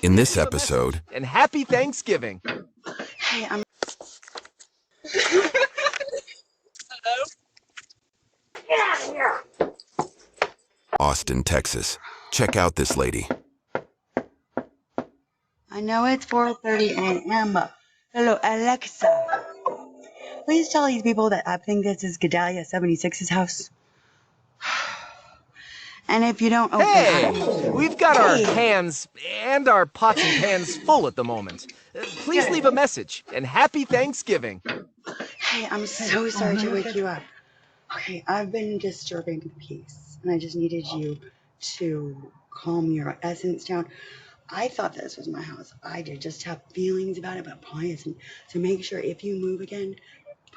In this episode, and happy Thanksgiving. Hey, I'm. Austin, Texas. Check out this lady. I know it's 4:30 a.m. but hello, Alexa. Please tell these people that I think this is Gedalia 76's house. And if you don't open, Hey, we've got our hands and our pots and pans full at the moment. Please leave a message and happy Thanksgiving. Hey, I'm so sorry to wake you up. Okay, I've been disturbing the peace, and I just needed you to calm your essence down. I thought this was my house. I did just have feelings about it, but probably isn't. So make sure if you move again,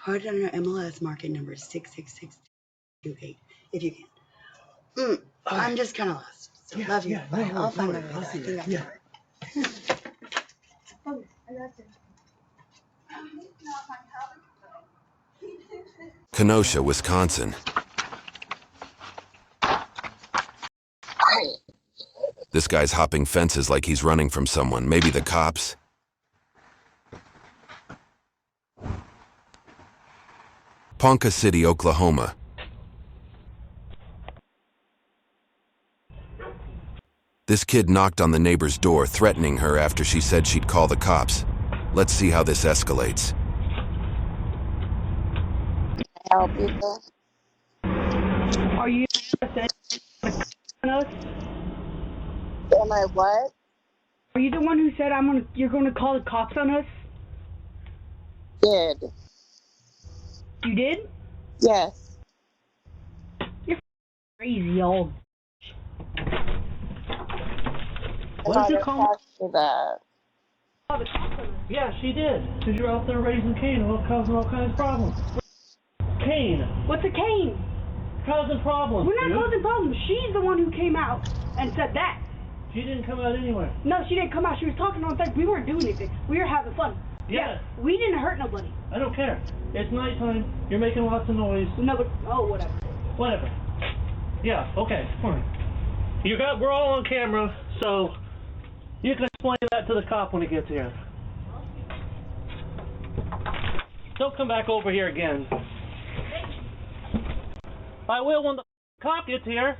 put it under MLS market number 66628 if you can. I'm just kind of lost. So love you. Bye. I'll find my way there. I think I can. Oh, I got it. Kenosha, Wisconsin. This guy's hopping fences like he's running from someone, maybe the cops. Ponca City, Oklahoma. This kid knocked on the neighbor's door, threatening her after she said she'd call the cops. Let's see how this escalates. Help you. Are you on us? Am I what? Are you the one who said you're going to call the cops on us? Did. You did? Yes. You're crazy old. What did you call me that? Yeah, she did. Because you're out there raising Cain and causing all kinds of problems. Cain. What's a cane? Causing problems. We're not causing problems. She's the one who came out and said that. She didn't come out anywhere. No, she didn't come out. She was talking on things. We weren't doing anything. We were having fun. Yeah. We didn't hurt nobody. I don't care. It's nighttime. You're making lots of noise. No, but whatever. Whatever. Yeah. Okay. Fine. We're all on camera, so you can explain that to the cop when he gets here. Don't come back over here again. I will when the cop gets here.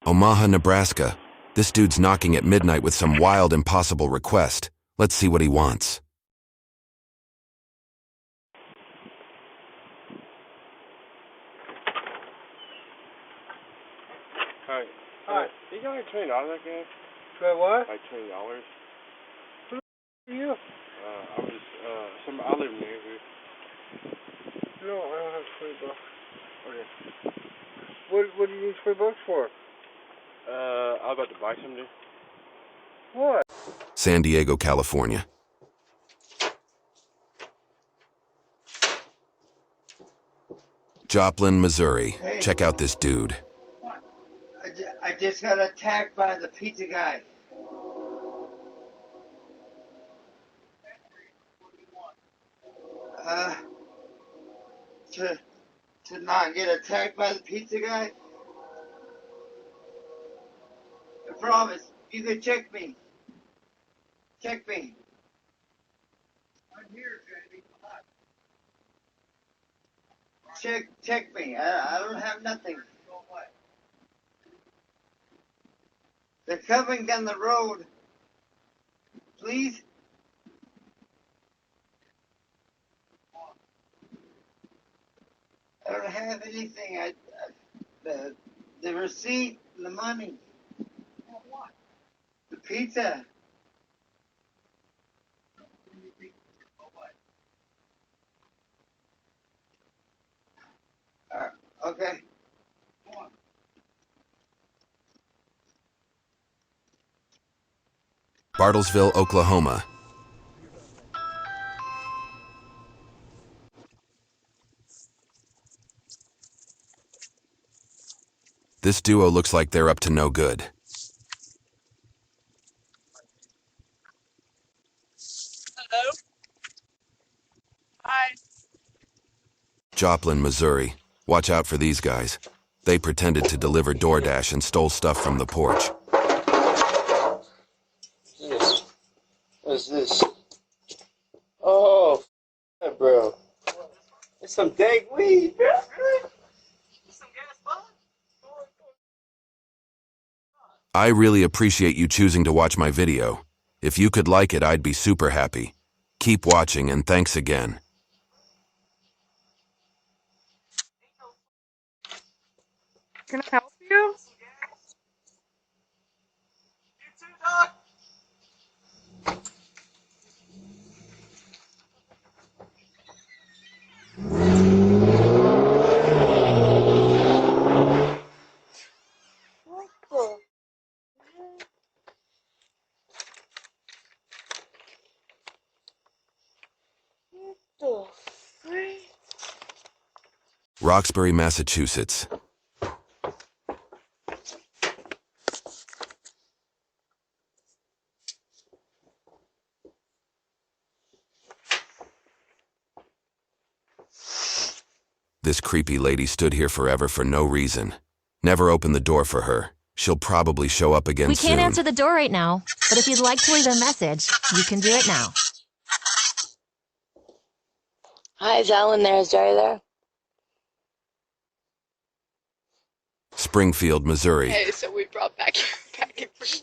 Omaha, Nebraska. This dude's knocking at midnight with some wild, impossible request. Let's see what he wants. Hi. Hi. You got like $20 I guess? For what? Like $20. Who are you? I was I live near here. No, I don't have $20. Okay. What do you need $20 for? I was about to buy something. What? San Diego, California. Joplin, Missouri. Hey. Check out this dude. I just got attacked by the pizza guy. To not get attacked by the pizza guy? I promise, you can check me. Check me. I'm here, Jamie. Check me. I don't have nothing. They're coming down the road. Please. I don't have anything. The receipt, the money. What? The pizza. Okay. Bartlesville, Oklahoma. This duo looks like they're up to no good. Hello? Hi. Joplin, Missouri. Watch out for these guys. They pretended to deliver DoorDash and stole stuff from the porch. What's this? Oh, bro. It's some dank weed, bro. I really appreciate you choosing to watch my video. If you could like it, I'd be super happy. Keep watching and thanks again. Can I help you? Roxbury, Massachusetts. This creepy lady stood here forever for no reason. Never open the door for her. She'll probably show up again soon. We can't answer the door right now, but if you'd like to leave a message, you can do it now. Hi, is Alan there? Is Jerry there? Springfield, Missouri. Hey, so we brought back your package.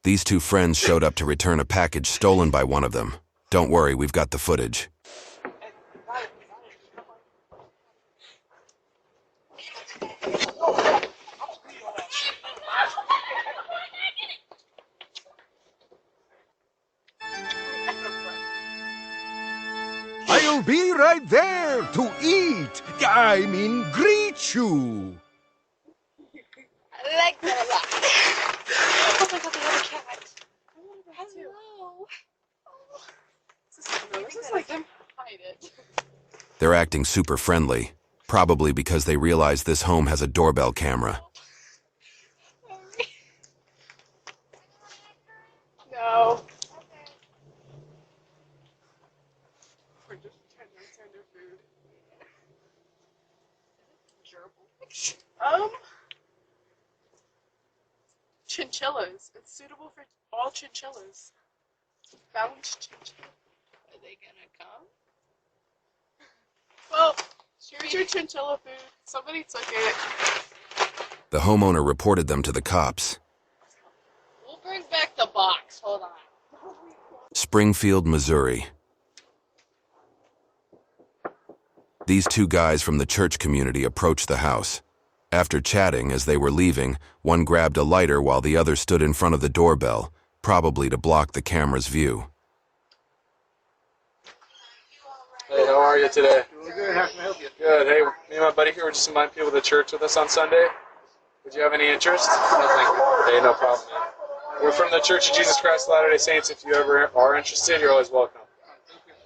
These two friends showed up to return a package stolen by one of them. Don't worry, we've got the footage. I'll be right there to eat. I mean, greet you. I like that a lot. Oh my god, the other cat. Hello. This is like them. Hide it. They're acting super friendly, probably because they realize this home has a doorbell camera. No. We're just tender food. Gerbils? Chinchillas. It's suitable for all chinchillas. Found chinchilla. Are they gonna come? Well, here's your chinchilla food. Somebody took it. The homeowner reported them to the cops. We'll bring back the box. Hold on. Springfield, Missouri. These two guys from the church community approached the house. After chatting as they were leaving, one grabbed a lighter while the other stood in front of the doorbell, probably to block the camera's view. Hey, how are you today? Doing good. How can I help you? Good. Hey, me and my buddy here were just inviting people to church with us on Sunday. Would you have any interest? No, hey, no problem, man. We're from the Church of Jesus Christ of Latter-day Saints. If you ever are interested, you're always welcome.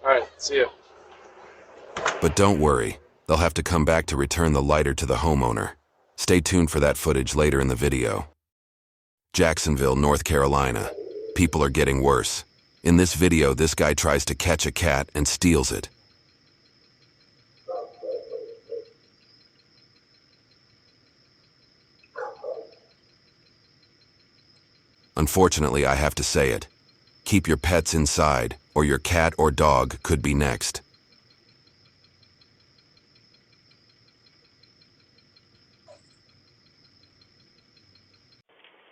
All right, see you. But don't worry, they'll have to come back to return the lighter to the homeowner. Stay tuned for that footage later in the video. Jacksonville, North Carolina. People are getting worse. In this video, this guy tries to catch a cat and steals it. Unfortunately, I have to say it. Keep your pets inside, or your cat or dog could be next.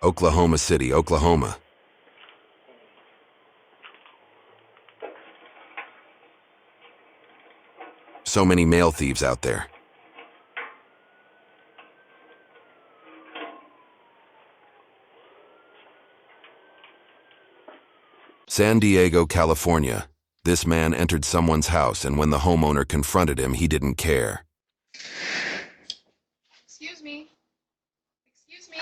Oklahoma City, Oklahoma. So many mail thieves out there. San Diego, California. This man entered someone's house, and when the homeowner confronted him, he didn't care. Excuse me. Excuse me.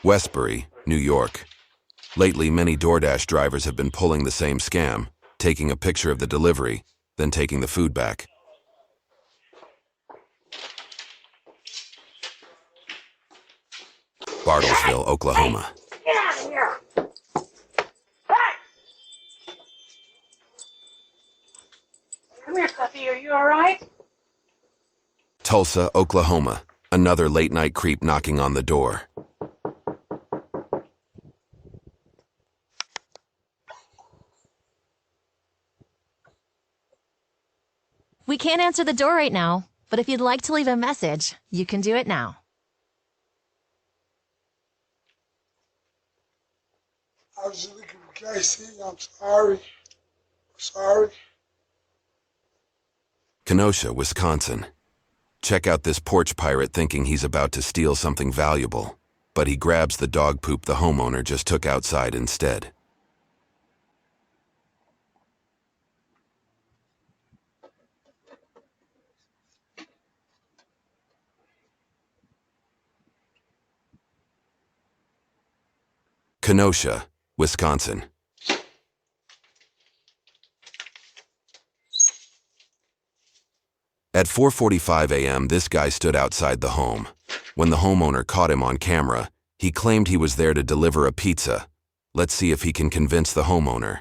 Westbury, New York. Lately, many DoorDash drivers have been pulling the same scam, taking a picture of the delivery, then taking the food back. Bartlesville, Oklahoma. Get out of here! Come here, Puffy. Are you all right? Tulsa, Oklahoma. Another late-night creep knocking on the door. We can't answer the door right now, but if you'd like to leave a message, you can do it now. I was just looking for Casey. I'm sorry. Sorry. Kenosha, Wisconsin. Check out this porch pirate thinking he's about to steal something valuable, but he grabs the dog poop the homeowner just took outside instead. Kenosha, Wisconsin. At 4:45 a.m., this guy stood outside the home. When the homeowner caught him on camera, he claimed he was there to deliver a pizza. Let's see if he can convince the homeowner.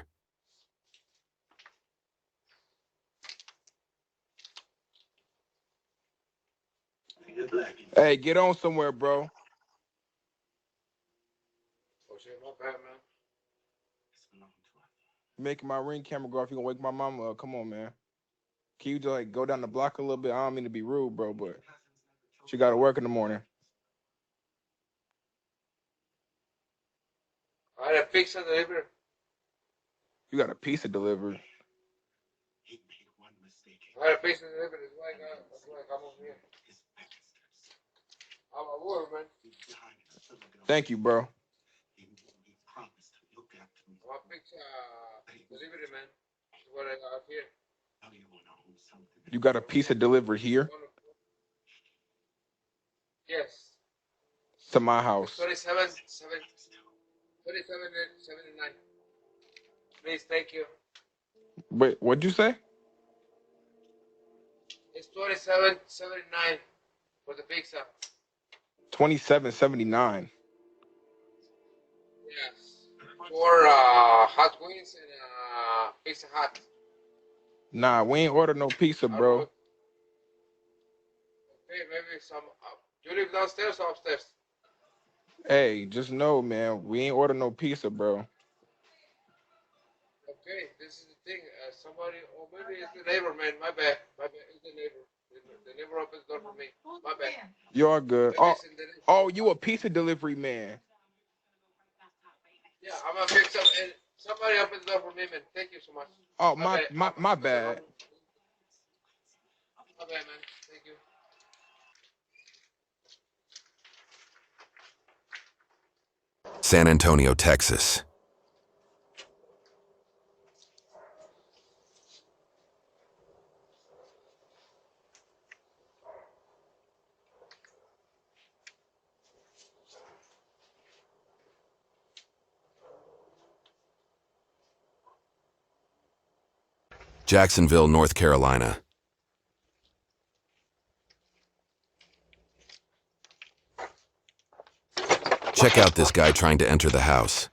Hey, get on somewhere, bro. Oh shit, my bad, man. Making my Ring camera go off. You gonna wake my mama up? Come on, man. Can you just like go down the block a little bit? I don't mean to be rude, bro, but she got to work in the morning. I had a pizza delivered. You got a pizza delivered. I had a pizza delivered. That's why I'm over here. I'm a work, man. Thank you, bro. My pizza delivery, man. That's what I got here. You got a pizza delivered here Yes. to my house. 27.79. Please, thank you. Wait, what'd you say? It's 27.79 for the pizza. 27.79. Yes. For hot wings and Pizza Hut. Nah, we ain't ordered no pizza, bro. Okay, maybe some. You live downstairs or upstairs? Hey, just know, man, we ain't ordered no pizza, bro. Okay, this is the thing. Somebody, or maybe it's the neighbor, man. My bad. It's the neighbor. The neighbor opens the door for me. My bad. You're good. Maybe it's in the neighbor. Oh, you a pizza delivery man. Yeah, I'm gonna pick some. And somebody opens the door for me, man. Thank you so much. Oh, my bad. bad. My bad, man. Thank you. San Antonio, Texas. Jacksonville, North Carolina. Check out this guy trying to enter the house.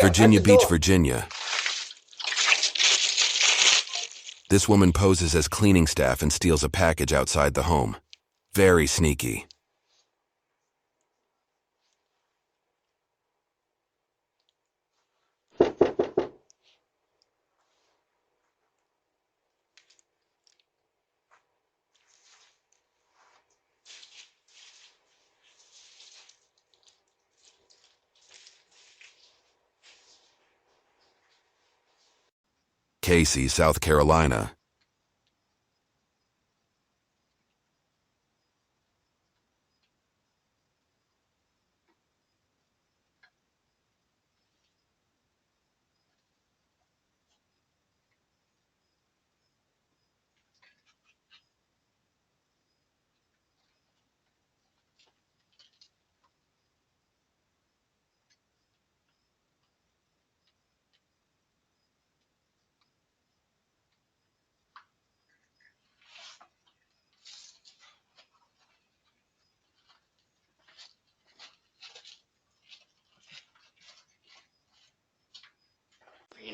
Virginia Beach, Virginia. This woman poses as cleaning staff and steals a package outside the home. Very sneaky. Casey, South Carolina.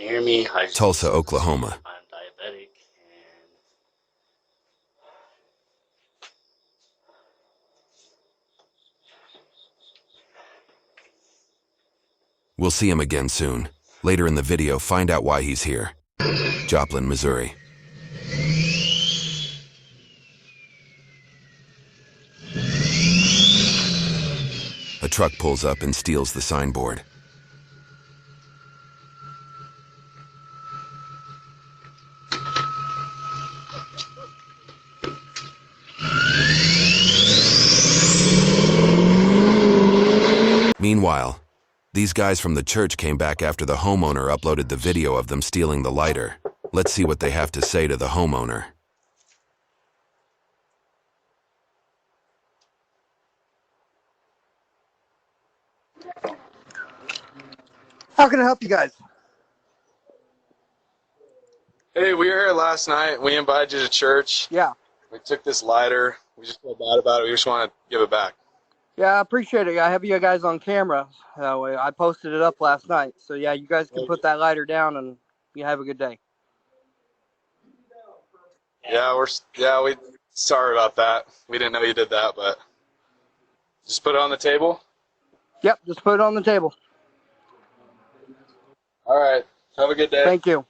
you hear me? Hi, Tulsa, Oklahoma. I'm diabetic, and We'll see him again soon. Later in the video, find out why he's here. Joplin, Missouri. A truck pulls up and steals the signboard. Meanwhile, these guys from the church came back after the homeowner uploaded the video of them stealing the lighter. Let's see what they have to say to the homeowner. How can I help you guys? Hey, we were here last night. We invited you to church. Yeah. We took this lighter. We just feel bad about it. We just want to give it back. Yeah, I appreciate it. I have you guys on camera. I posted it up last night. So, yeah, you guys can put that lighter down and you have a good day. Yeah, we sorry about that. We didn't know you did that, but just put it on the table. Yep, just put it on the table. All right. Have a good day. Thank you.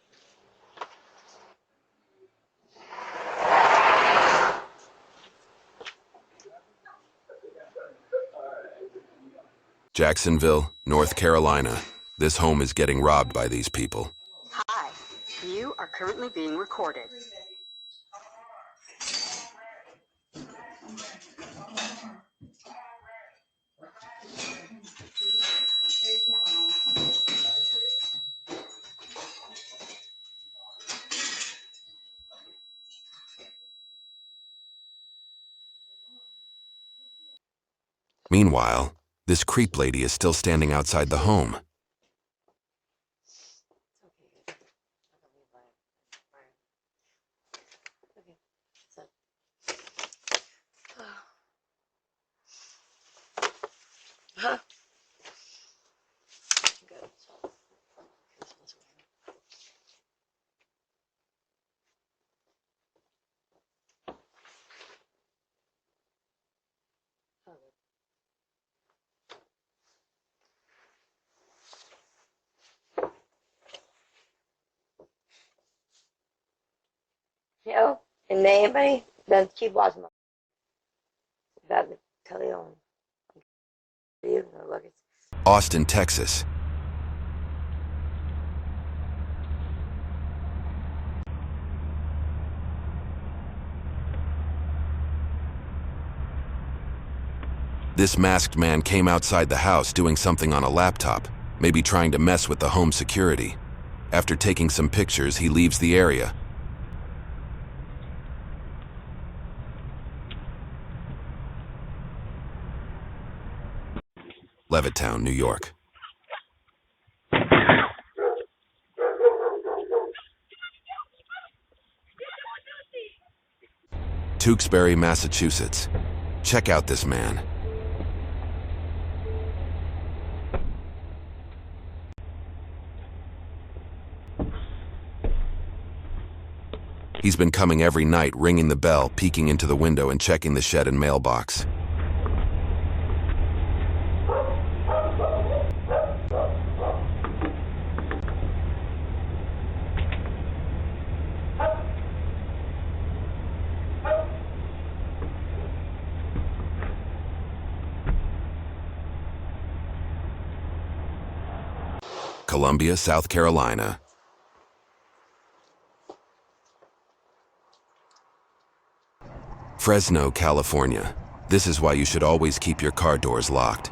Jacksonville, North Carolina. This home is getting robbed by these people. Hi, you are currently being recorded. Meanwhile, this creep lady is still standing outside the home. Huh? Yo, and anybody that keep watching my about the telly on you know, look it's Austin, Texas. This masked man came outside the house doing something on a laptop, maybe trying to mess with the home security. After taking some pictures, he leaves the area. Levittown, New York. Tewksbury, Massachusetts. Check out this man. He's been coming every night, ringing the bell, peeking into the window, and checking the shed and mailbox. Columbia, South Carolina. Fresno, California. This is why you should always keep your car doors locked.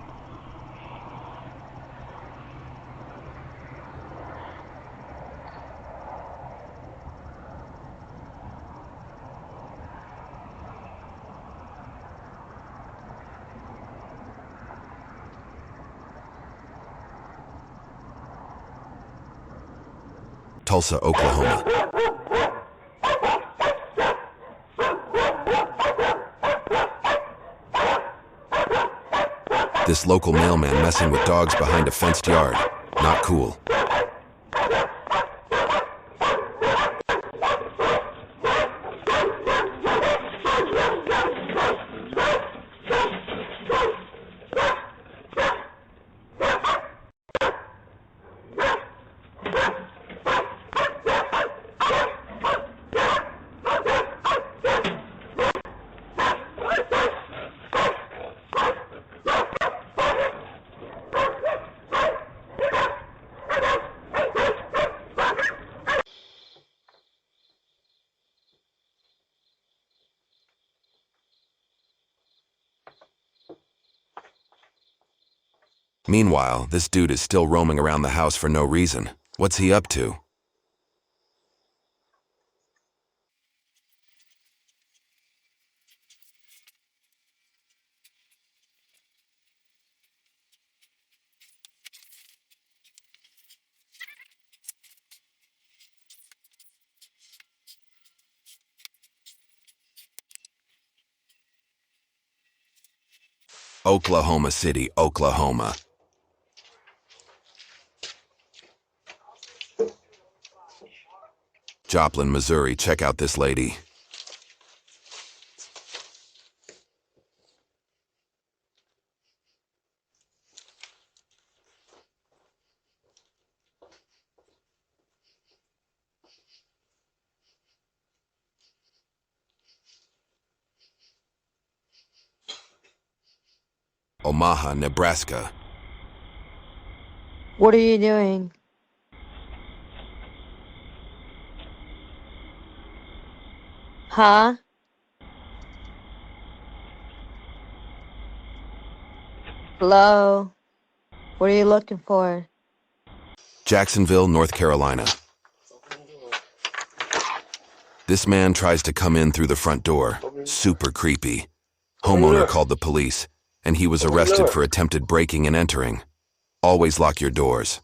Tulsa, Oklahoma. This local mailman messing with dogs behind a fenced yard. Not cool. Meanwhile, this dude is still roaming around the house for no reason. What's he up to? Oklahoma City, Oklahoma. Joplin, Missouri. Check out this lady. Omaha, Nebraska. What are you doing? Huh? Hello? What are you looking for? Jacksonville, North Carolina. This man tries to come in through the front door. Super creepy. Homeowner called the police, and he was arrested for attempted breaking and entering. Always lock your doors.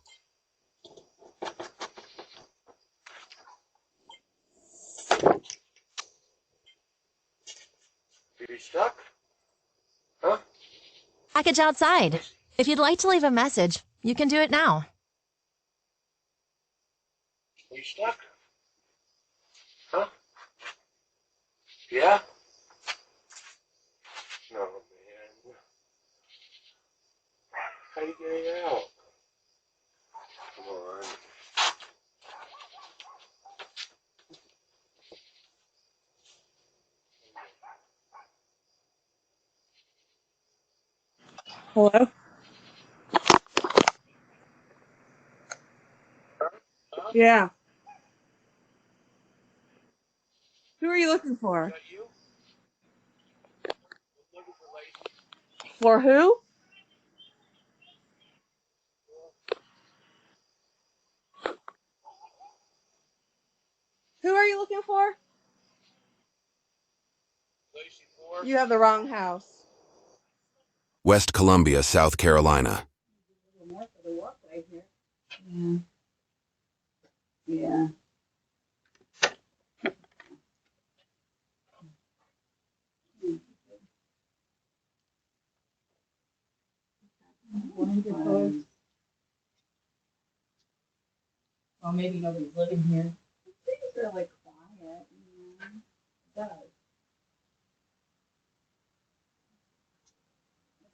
Are you stuck? Huh? Package outside. If you'd like to leave a message, you can do it now. Are you stuck? Huh? Yeah? No, man. How you getting out? Come on. Hello? Yeah. Who are you looking for? For who? Who are you looking for? You have the wrong house. West Columbia, South Carolina. Yeah. Yeah. Well, maybe nobody's living here. Things are like quiet, you know. It does.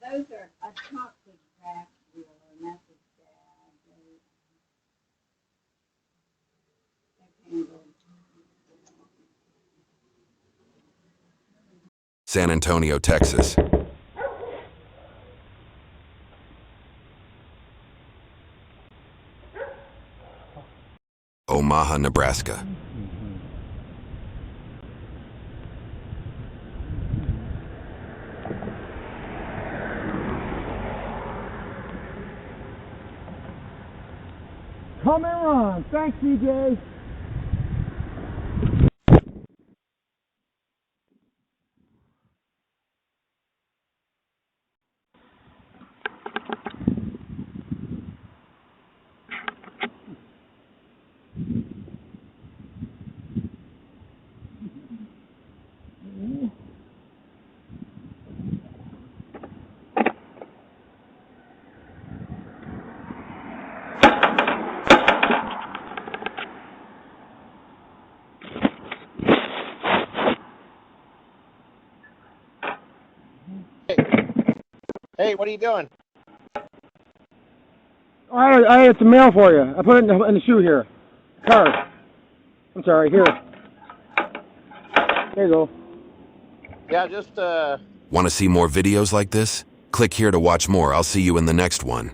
Those are a chocolate craft dealer, and that's his dad. San Antonio, Texas. Omaha, Nebraska. Come and run. Thanks, CJ. Hey, what are you doing? I had some mail for you. I put it in the shoe here. Card. I'm sorry, here. There you go. Yeah, just Want to see more videos like this? Click here to watch more. I'll see you in the next one.